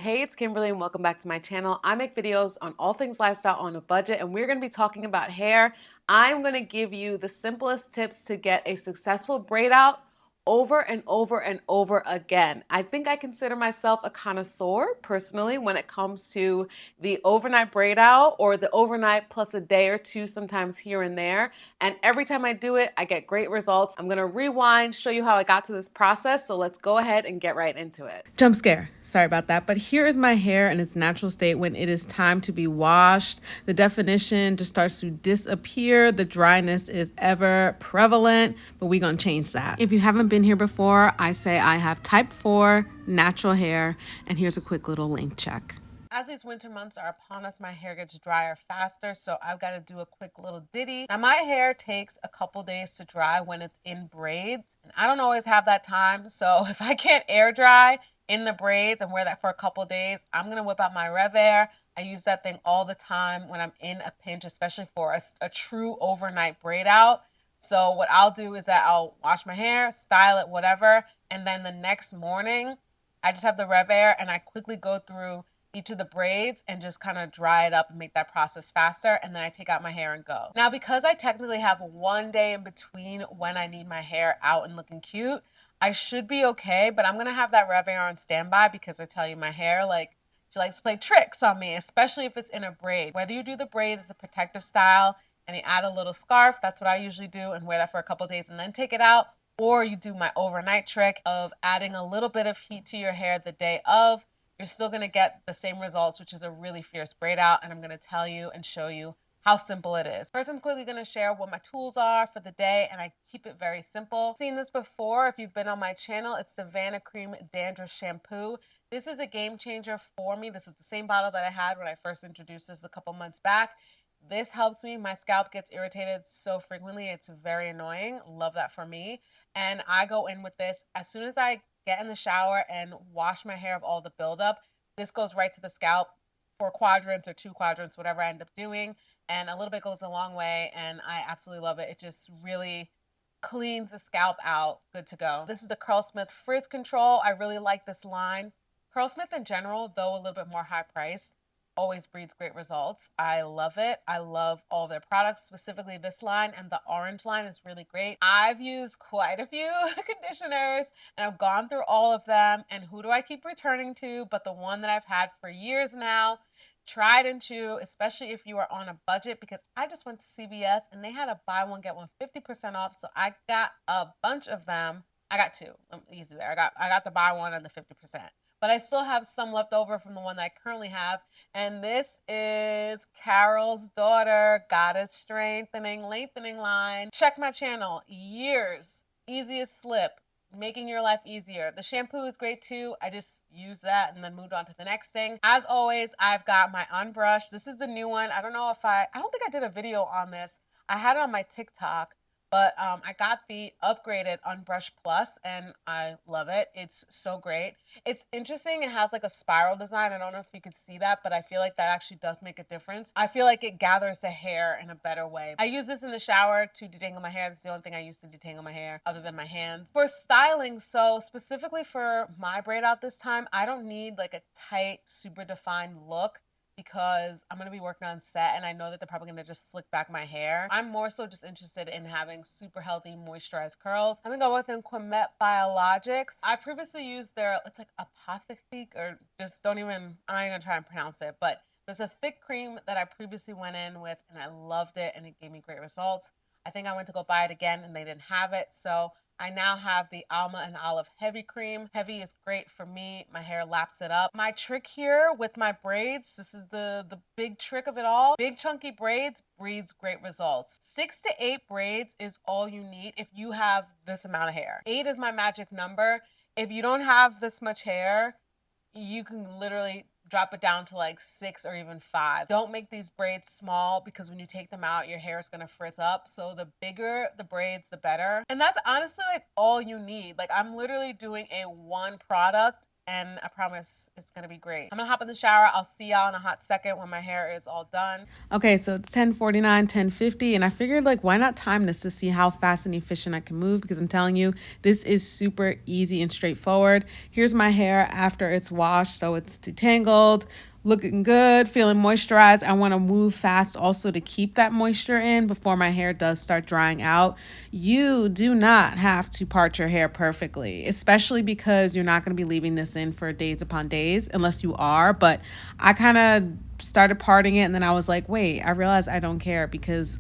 Hey, it's Kimberlee and welcome back to my channel. I make videos on all things lifestyle on a budget and we're going to be talking about hair. I'm going to give you the simplest tips to get a successful braid out over and over and over again. I think I consider myself a connoisseur personally when it comes to the overnight braid out or the overnight plus a day or two sometimes here and there. And every time I do it, I get great results. I'm gonna rewind, show you how I got to this process. So let's go ahead and get right into it. Jump scare. Sorry about that. But here is my hair in its natural state when it is time to be washed. The definition just starts to disappear. The dryness is ever prevalent, but we're going to change that. If you haven't been here before, I say I have type 4 natural hair, and here's a quick little link check. As these winter months are upon us, my hair gets drier faster, so I've got to do a quick little ditty. Now, my hair takes a couple days to dry when it's in braids, and I don't always have that time, so if I can't air dry in the braids and wear that for a couple days, I'm going to whip out my Rev Air. I use that thing all the time when I'm in a pinch, especially for a true overnight braid out. So what I'll do is that I'll wash my hair, style it, whatever, and then the next morning, I just have the Rev Air and I quickly go through each of the braids and just kind of dry it up and make that process faster, and then I take out my hair and go. Now, because I technically have one day in between when I need my hair out and looking cute, I should be okay, but I'm gonna have that Rev Air on standby because I tell you, my hair, she likes to play tricks on me, especially if it's in a braid. Whether you do the braids as a protective style and you add a little scarf, that's what I usually do, and wear that for a couple days and then take it out, or you do my overnight trick of adding a little bit of heat to your hair the day of, you're still gonna get the same results, which is a really fierce braid out, and I'm gonna tell you and show you how simple it is. First, I'm quickly gonna share what my tools are for the day, and I keep it very simple. Seen this before, if you've been on my channel, it's the Vanna Cream Dandruff Shampoo. This is a game changer for me. This is the same bottle that I had when I first introduced this a couple months back. This helps me. My scalp gets irritated so frequently. It's very annoying. Love that for me. And I go in with this as soon as I get in the shower and wash my hair of all the buildup. This goes right to the scalp, 4 quadrants or 2 quadrants, whatever I end up doing. And a little bit goes a long way, and I absolutely love it. It just really cleans the scalp out. Good to go. This is the Curlsmith Frizz Control. I really like this line. Curlsmith in general, though a little bit more high priced, always breeds great results. I love it. I love all their products, specifically this line, and the orange line is really great. I've used quite a few conditioners and I've gone through all of them, and who do I keep returning to but the one that I've had for years now, tried and true, especially if you are on a budget, because I just went to CVS and they had a buy one get one 50% off, so I got a bunch of them. I got 2. I'm easy there. I got the buy one and the 50%. But I still have some left over from the one that I currently have. And this is Carol's Daughter Goddess Strengthening Lengthening Line. Check my channel. Years. Easiest slip. Making your life easier. The shampoo is great too. I just used that and then moved on to the next thing. As always, I've got my unbrushed. This is the new one. I don't think I did a video on this. I had it on my TikTok. But I got the upgraded Unbrush Plus, and I love it. It's so great. It's interesting. It has like a spiral design. I don't know if you could see that, but I feel like that actually does make a difference. I feel like it gathers the hair in a better way. I use this in the shower to detangle my hair. That's the only thing I use to detangle my hair other than my hands. For styling, so specifically for my braid out this time, I don't need like a tight, super defined look, because I'm gonna be working on set and I know that they're probably gonna just slick back my hair. I'm more so just interested in having super healthy moisturized curls. I'm gonna go with Quimette Biologics. I previously used their, it's like Apotheque, or just I'm not even gonna try and pronounce it, but there's a thick cream that I previously went in with and I loved it and it gave me great results. I think I went to go buy it again and they didn't have it, so I now have the Alma and Olive Heavy Cream. Heavy is great for me. My hair laps it up. My trick here with my braids, this is the big trick of it all. Big chunky braids breeds great results. 6 to 8 braids is all you need if you have this amount of hair. 8 is my magic number. If you don't have this much hair, you can literally drop it down to like 6 or even 5. Don't make these braids small, because when you take them out, your hair is gonna frizz up. So the bigger the braids, the better. And that's honestly like all you need. Like, I'm literally doing a 1 product and I promise it's gonna be great. I'm gonna hop in the shower. I'll see y'all in a hot second when my hair is all done. Okay, so it's 10:49, 10:50, and I figured like why not time this to see how fast and efficient I can move, because I'm telling you, this is super easy and straightforward. Here's my hair after it's washed, so it's detangled, looking good, feeling moisturized. I want to move fast also to keep that moisture in before my hair does start drying out. You do not have to part your hair perfectly, especially because you're not going to be leaving this in for days upon days unless you are. But I kind of started parting it, and then I was like, wait, I realized I don't care because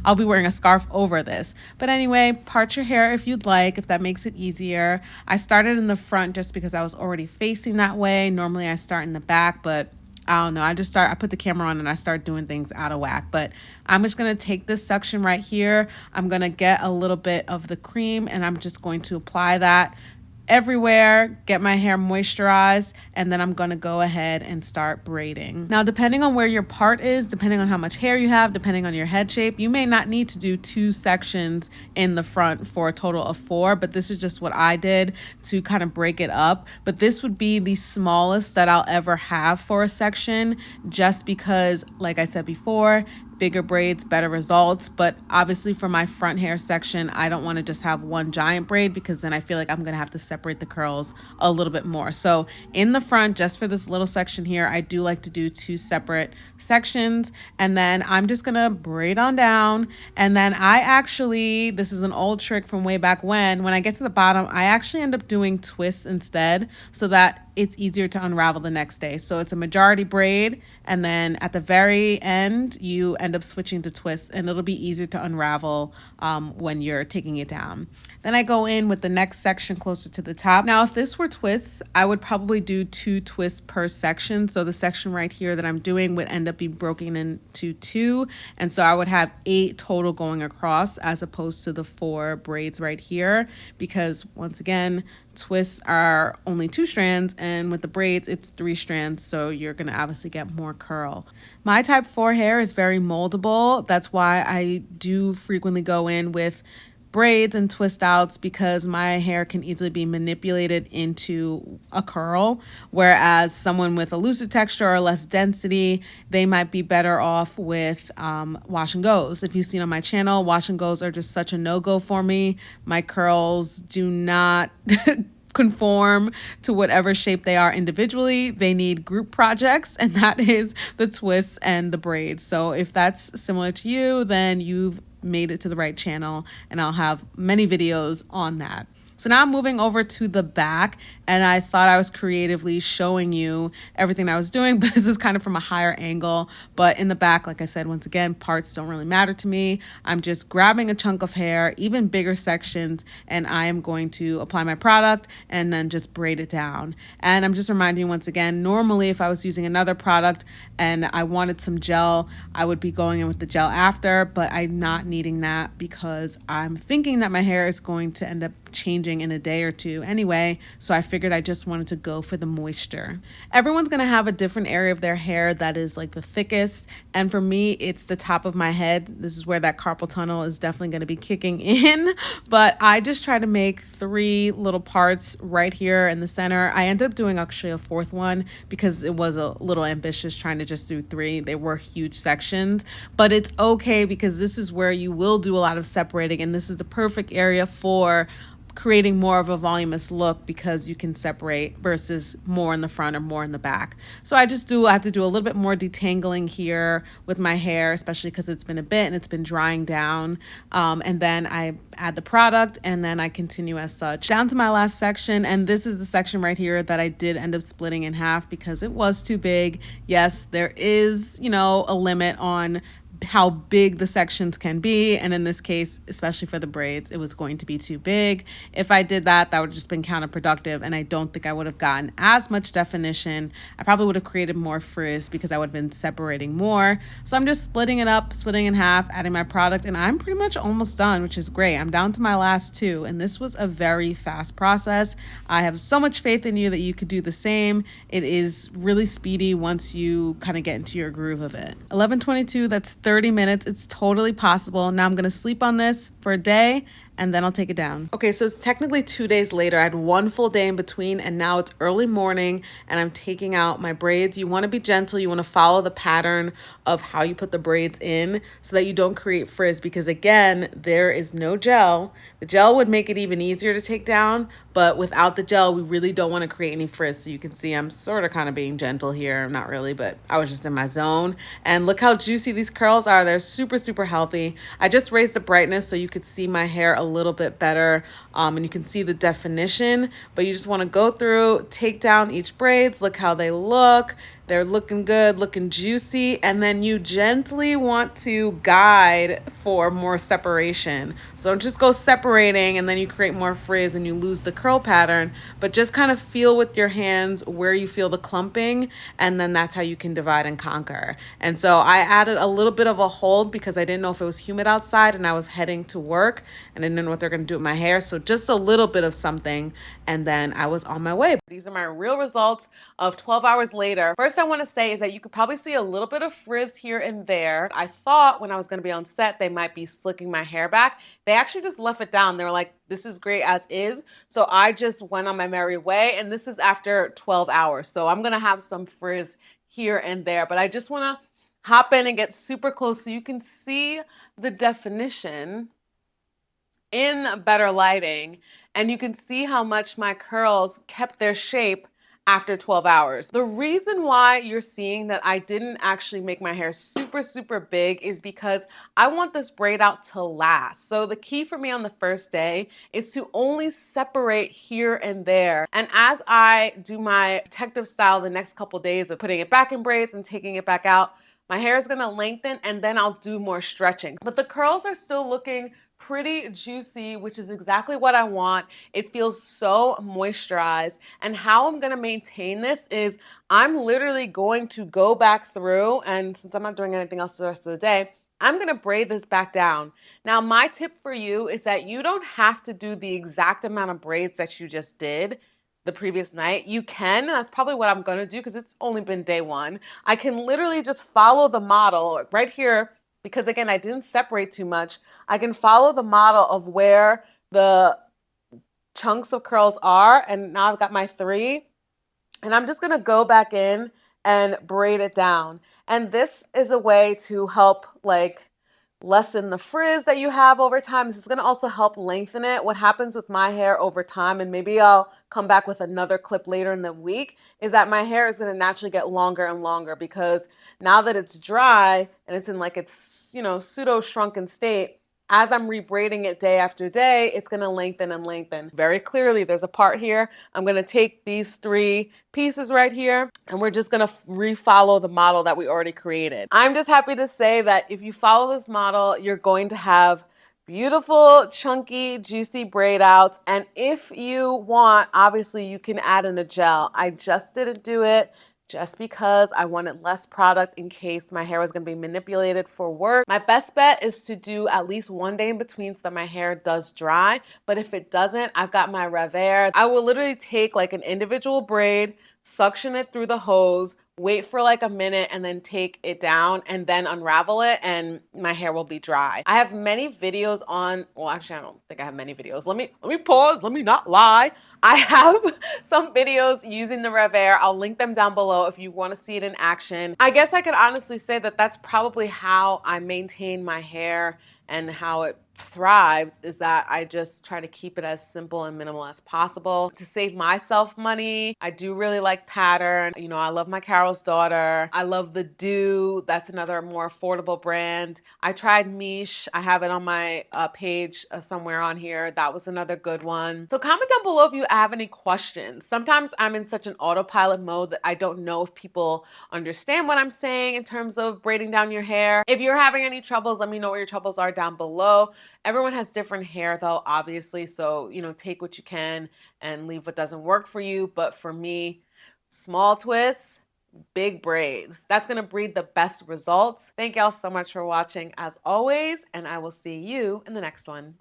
I'll be wearing a scarf over this. But anyway, part your hair if you'd like, if that makes it easier. I started in the front just because I was already facing that way. Normally I start in the back, but I don't know. I put the camera on and I start doing things out of whack. But I'm just going to take this section right here. I'm going to get a little bit of the cream and I'm just going to apply that everywhere, get my hair moisturized, and then I'm going to go ahead and start braiding. Now, depending on where your part is, depending on how much hair you have, depending on your head shape, you may not need to do 2 sections in the front for a total of 4, but this is just what I did to kind of break it up. But this would be the smallest that I'll ever have for a section, just because, like I said before, bigger braids, better results. But obviously for my front hair section, I don't want to just have one giant braid because then I feel like I'm going to have to separate the curls a little bit more. So in the front, just for this little section here, I do like to do 2 separate sections, and then I'm just going to braid on down. And then this is an old trick from way back when I get to the bottom, I actually end up doing twists instead so that it's easier to unravel the next day. So it's a majority braid, and then at the very end you end up switching to twists, and it'll be easier to unravel when you're taking it down. Then I go in with the next section closer to the top. Now if this were twists, I would probably do 2 twists per section. So the section right here that I'm doing would end up being broken into 2, and so I would have 8 total going across as opposed to the 4 braids right here, because once again, twists are only 2 strands, and with the braids it's 3 strands, so you're gonna obviously get more curl. My type 4 hair is very moldable. That's why I do frequently go in with braids and twist outs, because my hair can easily be manipulated into a curl, whereas someone with a looser texture or less density, they might be better off with wash and goes. If you've seen on my channel, wash and goes are just such a no-go for me. My curls do not conform to whatever shape they are individually. They need group projects, and that is the twists and the braids. So if that's similar to you, then you've made it to the right channel, and I'll have many videos on that. So now I'm moving over to the back, and I thought I was creatively showing you everything I was doing, but this is kind of from a higher angle. But in the back, like I said, once again, parts don't really matter to me. I'm just grabbing a chunk of hair, even bigger sections, and I am going to apply my product and then just braid it down. And I'm just reminding you once again, normally if I was using another product and I wanted some gel, I would be going in with the gel after, but I'm not needing that because I'm thinking that my hair is going to end up changing in a day or 2 anyway, so I figured I just wanted to go for the moisture. Everyone's gonna have a different area of their hair that is like the thickest, and for me it's the top of my head. This is where that carpal tunnel is definitely gonna be kicking in, but I just try to make 3 little parts right here in the center. I ended up doing actually a 4th one because it was a little ambitious trying to just do 3. They were huge sections, but it's okay because this is where you will do a lot of separating, and this is the perfect area for creating more of a voluminous look because you can separate versus more in the front or more in the back. So I have to do a little bit more detangling here with my hair, especially because it's been a bit and it's been drying down. And then I add the product and then I continue as such down to my last section. And this is the section right here that I did end up splitting in half because it was too big. Yes, there is, a limit on how big the sections can be, and in this case, especially for the braids, it was going to be too big. If I did that, that would have just been counterproductive, and I don't think I would have gotten as much definition. I probably would have created more frizz because I would have been separating more. So I'm just splitting it up, splitting in half, adding my product, and I'm pretty much almost done, which is great. I'm down to my last 2, and this was a very fast process. I have so much faith in you that you could do the same. It is really speedy once you kind of get into your groove of it. 11:22, that's 30 minutes. It's totally possible. Now I'm going to sleep on this for a day, and then I'll take it down. Okay, so it's technically 2 days later. I had one full day in between, and now it's early morning and I'm taking out my braids. You want to be gentle. You want to follow the pattern of how you put the braids in so that you don't create frizz, because again, there is no gel. The gel would make it even easier to take down, but without the gel, we really don't want to create any frizz. So you can see I'm sort of kind of being gentle here. Not really, but I was just in my zone. And look how juicy these curls are. They're super, super healthy. I just raised the brightness so you could see my hair a little bit better, and you can see the definition, but you just want to go through, take down each braids, look how they look. They're looking good, looking juicy, and then you gently want to guide for more separation. So don't just go separating and then you create more frizz and you lose the curl pattern, but just kind of feel with your hands where you feel the clumping, and then that's how you can divide and conquer. And so I added a little bit of a hold because I didn't know if it was humid outside and I was heading to work and I didn't know what they're going to do with my hair. So just a little bit of something, and then I was on my way. These are my real results of 12 hours later. First, I want to say is that you could probably see a little bit of frizz here and there. I thought when I was going to be on set, they might be slicking my hair back. They actually just left it down. They were like, this is great as is. So I just went on my merry way, and this is after 12 hours. So I'm going to have some frizz here and there, but I just want to hop in and get super close so you can see the definition in better lighting, and you can see how much my curls kept their shape after 12 hours. The reason why you're seeing that I didn't actually make my hair super, super big is because I want this braid out to last. So the key for me on the first day is to only separate here and there. And as I do my protective style the next couple days of putting it back in braids and taking it back out, my hair is gonna lengthen and then I'll do more stretching. But the curls are still looking pretty juicy, which is exactly what I want. It feels so moisturized. And how I'm gonna maintain this is I'm literally going to go back through, and since I'm not doing anything else the rest of the day, I'm gonna braid this back down. Now, my tip for you is that you don't have to do the exact amount of braids that you just did the previous night. You can, that's probably what I'm gonna do because it's only been day one. I can literally just follow the model right here, because again, I didn't separate too much. I can follow the model of where the chunks of curls are, and now I've got my 3, and I'm just gonna go back in and braid it down. And this is a way to help like lessen the frizz that you have over time. This is gonna also help lengthen it. What happens with my hair over time, and maybe I'll come back with another clip later in the week, is that my hair is gonna naturally get longer and longer because now that it's dry and it's in like its, pseudo shrunken state, as I'm rebraiding it day after day, it's gonna lengthen and lengthen. Very clearly, there's a part here. I'm gonna take these 3 pieces right here, and we're just gonna refollow the model that we already created. I'm just happy to say that if you follow this model, you're going to have beautiful, chunky, juicy braid outs. And if you want, obviously you can add in a gel. I just didn't do it just because I wanted less product in case my hair was gonna be manipulated for work. My best bet is to do at least one day in between so that my hair does dry. But if it doesn't, I've got my Revere. I will literally take like an individual braid, suction it through the hose, wait for like a minute, and then take it down and then unravel it, and my hair will be dry. I have many videos on, well, actually, I don't think I have many videos. Let me pause, let me not lie. I have some videos using the Revere. I'll link them down below if you want to see it in action. I guess I could honestly say that that's probably how I maintain my hair and how it thrives, is that I just try to keep it as simple and minimal as possible to save myself money. I do really like pattern. I love my Carol's Daughter. I love the Do. That's another more affordable brand. I tried Miche. I have it on my page somewhere on here. That was another good one. So comment down below if you have any questions. Sometimes I'm in such an autopilot mode that I don't know if people understand what I'm saying in terms of braiding down your hair. If you're having any troubles, let me know what your troubles are down below. Everyone has different hair though, obviously. So, take what you can and leave what doesn't work for you. But for me, small twists, big braids. That's gonna breed the best results. Thank y'all so much for watching as always, and I will see you in the next one.